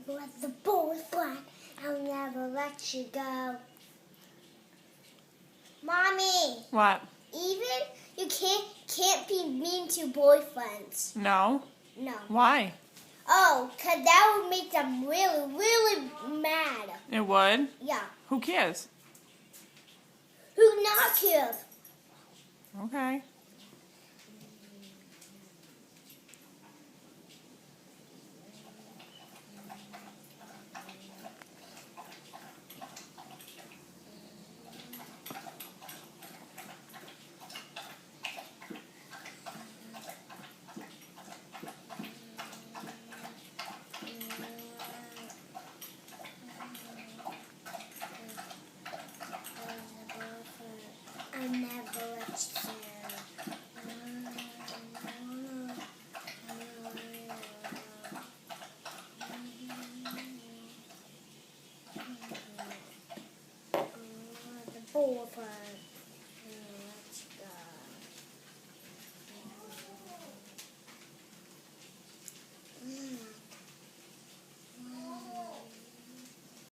Let the boyfriend, I'll never let you go. Mommy. What? Even you can't be mean to boyfriends. No? No. Why? Oh, 'cause that would make them really, really mad. It would? Yeah. Who cares? Who not care? Okay. I never let you go. The boyfriend.